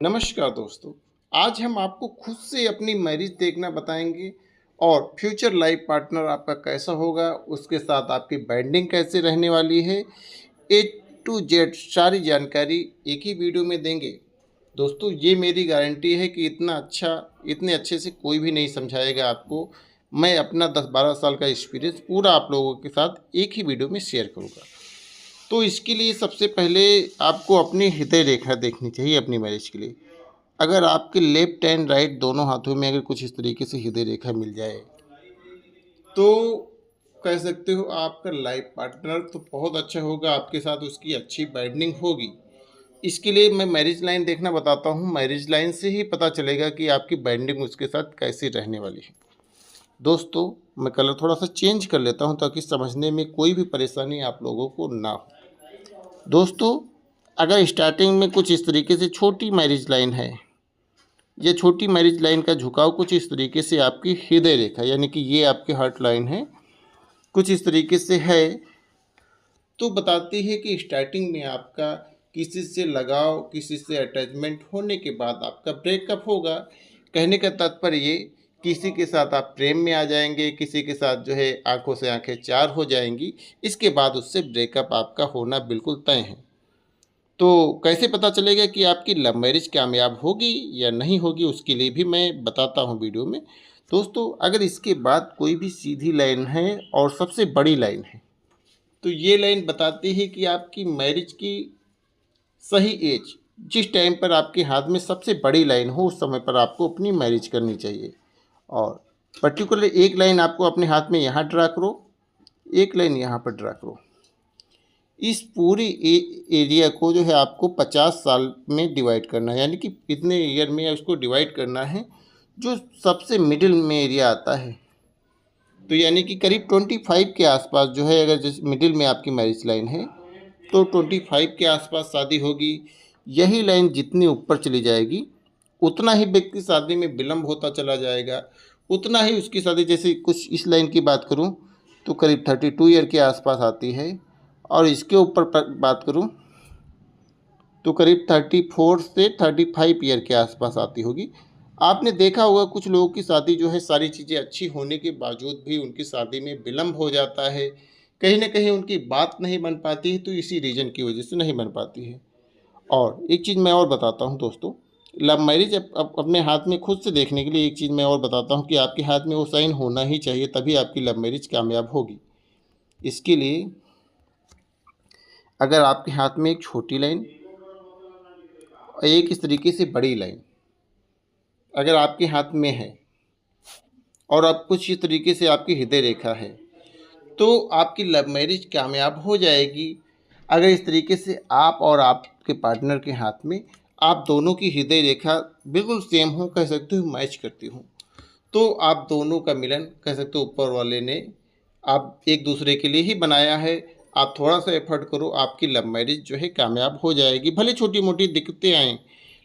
नमस्कार दोस्तों। आज हम आपको खुद से अपनी मैरिज देखना बताएंगे और फ्यूचर लाइफ पार्टनर आपका कैसा होगा, उसके साथ आपकी बॉन्डिंग कैसे रहने वाली है। ए टू जेड सारी जानकारी एक ही वीडियो में देंगे। दोस्तों, ये मेरी गारंटी है कि इतने अच्छे से कोई भी नहीं समझाएगा आपको। मैं अपना 10-12 साल का एक्सपीरियंस पूरा आप लोगों के साथ एक ही वीडियो में शेयर करूँगा। तो इसके लिए सबसे पहले आपको अपनी हृदय रेखा देखनी चाहिए अपनी मैरिज के लिए। अगर आपके लेफ्ट एंड राइट दोनों हाथों में अगर कुछ इस तरीके से हृदय रेखा मिल जाए, तो कह सकते हो आपका लाइफ पार्टनर तो बहुत अच्छा होगा, आपके साथ उसकी अच्छी बॉन्डिंग होगी। इसके लिए मैं मैरिज लाइन देखना बताता हूँ। मैरिज लाइन से ही पता चलेगा कि आपकी बॉन्डिंग उसके साथ कैसी रहने वाली है। दोस्तों, मैं कलर थोड़ा सा चेंज कर लेता हूँ ताकि समझने में कोई भी परेशानी आप लोगों को ना हो। दोस्तों, अगर स्टार्टिंग में कुछ इस तरीके से छोटी मैरिज लाइन है, ये छोटी मैरिज लाइन का झुकाव कुछ इस तरीके से आपकी हृदय रेखा यानी कि ये आपकी हार्ट लाइन है, कुछ इस तरीके से है, तो बताती है कि स्टार्टिंग में आपका किसी से लगाव, किसी से अटैचमेंट होने के बाद आपका ब्रेकअप होगा। कहने का तात्पर्य ये, किसी के साथ आप प्रेम में आ जाएंगे, किसी के साथ जो है आंखों से आंखें चार हो जाएंगी, इसके बाद उससे ब्रेकअप आपका होना बिल्कुल तय है। तो कैसे पता चलेगा कि आपकी लव मैरिज कामयाब होगी या नहीं होगी, उसके लिए भी मैं बताता हूँ वीडियो में। दोस्तों, अगर इसके बाद कोई भी सीधी लाइन है और सबसे बड़ी लाइन है, तो ये लाइन बताती है कि आपकी मैरिज की सही एज, जिस टाइम पर आपके हाथ में सबसे बड़ी लाइन हो, उस समय पर आपको अपनी मैरिज करनी चाहिए। और पर्टिकुलर एक लाइन आपको अपने हाथ में यहाँ ड्रा करो, एक लाइन यहाँ पर ड्रा करो। इस पूरी एरिया को जो है आपको 50 साल में डिवाइड करना है, यानी कि इतने ईयर में उसको डिवाइड करना है। जो सबसे मिडिल में एरिया आता है, तो यानी कि करीब 25 के आसपास जो है, अगर जैसे मिडिल में आपकी मैरिज लाइन है तो 25 के आसपास शादी होगी। यही लाइन जितनी ऊपर चली जाएगी, उतना ही व्यक्ति शादी में विलम्ब होता चला जाएगा, उतना ही उसकी शादी, जैसे कुछ इस लाइन की बात करूं तो करीब 32 ईयर के आसपास आती है, और इसके ऊपर बात करूं तो करीब 34 से 35 ईयर के आसपास आती होगी। आपने देखा होगा कुछ लोगों की शादी जो है, सारी चीज़ें अच्छी होने के बावजूद भी उनकी शादी में विलम्ब हो जाता है। कहीं ना कहीं उनकी बात नहीं बन पाती है, तो इसी रीज़न की वजह से नहीं बन पाती है। और एक चीज़ मैं और बताता हूँ दोस्तों, लव मैरिज अपने हाथ में खुद से देखने के लिए एक चीज़ मैं और बताता हूँ कि आपके हाथ में वो साइन होना ही चाहिए, तभी आपकी लव मैरिज कामयाब होगी। इसके लिए अगर आपके हाथ में एक छोटी लाइन और एक इस तरीके से बड़ी लाइन अगर आपके हाथ में है, और अब कुछ इस तरीके से आपकी हृदय रेखा है, तो आपकी लव मैरिज कामयाब हो जाएगी। अगर इस तरीके से आप और आपके पार्टनर के हाथ में आप दोनों की हृदय रेखा बिल्कुल सेम हो, कह सकते हो मैच करती हो, तो आप दोनों का मिलन, कह सकते हो ऊपर वाले ने आप एक दूसरे के लिए ही बनाया है। आप थोड़ा सा एफर्ट करो, आपकी लव मैरिज जो है कामयाब हो जाएगी। भले छोटी मोटी दिक्कतें आएँ,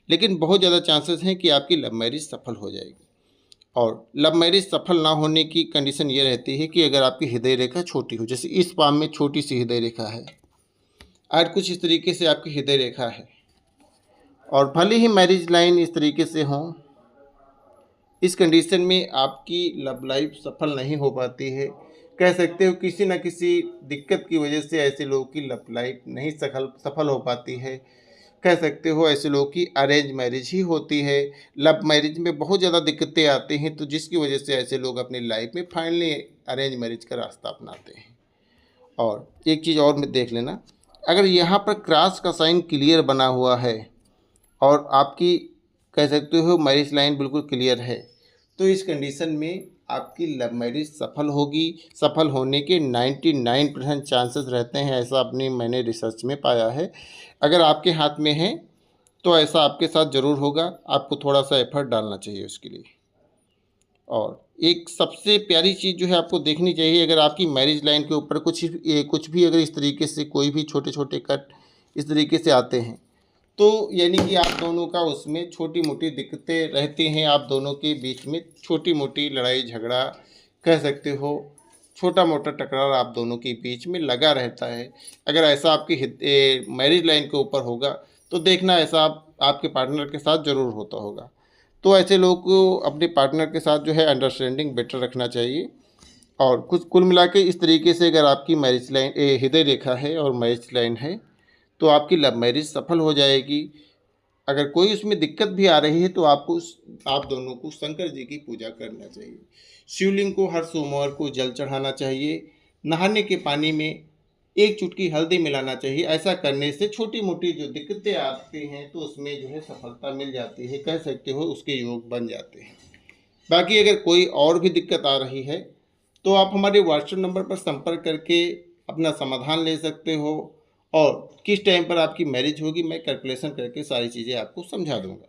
लेकिन बहुत ज़्यादा चांसेस हैं कि आपकी लव मैरिज सफल हो जाएगी। और लव मैरिज सफल ना होने की कंडीशन ये रहती है कि अगर आपकी हृदय रेखा छोटी हो, जैसे इस पाम में छोटी सी हृदय रेखा है, और कुछ इस तरीके से आपकी हृदय रेखा है, और भले ही मैरिज लाइन इस तरीके से हो, इस कंडीशन में आपकी लव लाइफ सफल नहीं हो पाती है। कह सकते हो किसी न किसी दिक्कत की वजह से ऐसे लोगों की लव लाइफ नहीं सफल हो पाती है। कह सकते हो ऐसे लोगों की अरेंज मैरिज ही होती है। लव मैरिज में बहुत ज़्यादा दिक्कतें आती हैं, तो जिसकी वजह से ऐसे लोग अपनी लाइफ में फाइनली अरेंज मैरिज का रास्ता अपनाते हैं। और एक चीज़ और में देख लेना, अगर यहाँ पर क्रॉस का साइन क्लियर बना हुआ है और आपकी, कह सकते हो मैरिज लाइन बिल्कुल क्लियर है, तो इस कंडीशन में आपकी लव मैरिज सफल होगी। सफल होने के 99% चांसेस रहते हैं, ऐसा अपनी मैंने रिसर्च में पाया है। अगर आपके हाथ में है तो ऐसा आपके साथ ज़रूर होगा, आपको थोड़ा सा एफर्ट डालना चाहिए उसके लिए। और एक सबसे प्यारी चीज़ जो है आपको देखनी चाहिए, अगर आपकी मैरिज लाइन के ऊपर कुछ भी अगर इस तरीके से कोई भी छोटे छोटे कट इस तरीके से आते हैं, तो यानी कि आप दोनों का उसमें छोटी मोटी दिक्कतें रहती हैं, आप दोनों के बीच में छोटी मोटी लड़ाई झगड़ा, कह सकते हो छोटा मोटा टकरार आप दोनों के बीच में लगा रहता है। अगर ऐसा आपकी मैरिज लाइन के ऊपर होगा, तो देखना ऐसा आप आपके पार्टनर के साथ ज़रूर होता होगा। तो ऐसे लोगों को अपने पार्टनर के साथ जो है अंडरस्टैंडिंग बेटर रखना चाहिए। और कुछ कुल मिला के इस तरीके से अगर आपकी मैरिज लाइन हृदय रेखा है और मैरिज लाइन है, तो आपकी लव मैरिज सफल हो जाएगी। अगर कोई उसमें दिक्कत भी आ रही है तो आप दोनों को शंकर जी की पूजा करना चाहिए। शिवलिंग को हर सोमवार को जल चढ़ाना चाहिए। नहाने के पानी में एक चुटकी हल्दी मिलाना चाहिए। ऐसा करने से छोटी मोटी जो दिक्कतें आती हैं तो उसमें जो है सफलता मिल जाती है, कह सकते हो उसके योग बन जाते हैं। बाकी अगर कोई और भी दिक्कत आ रही है तो आप हमारे व्हाट्सएप नंबर पर संपर्क करके अपना समाधान ले सकते हो, और किस टाइम पर आपकी मैरिज होगी मैं कैलकुलेशन करके सारी चीज़ें आपको समझा दूंगा।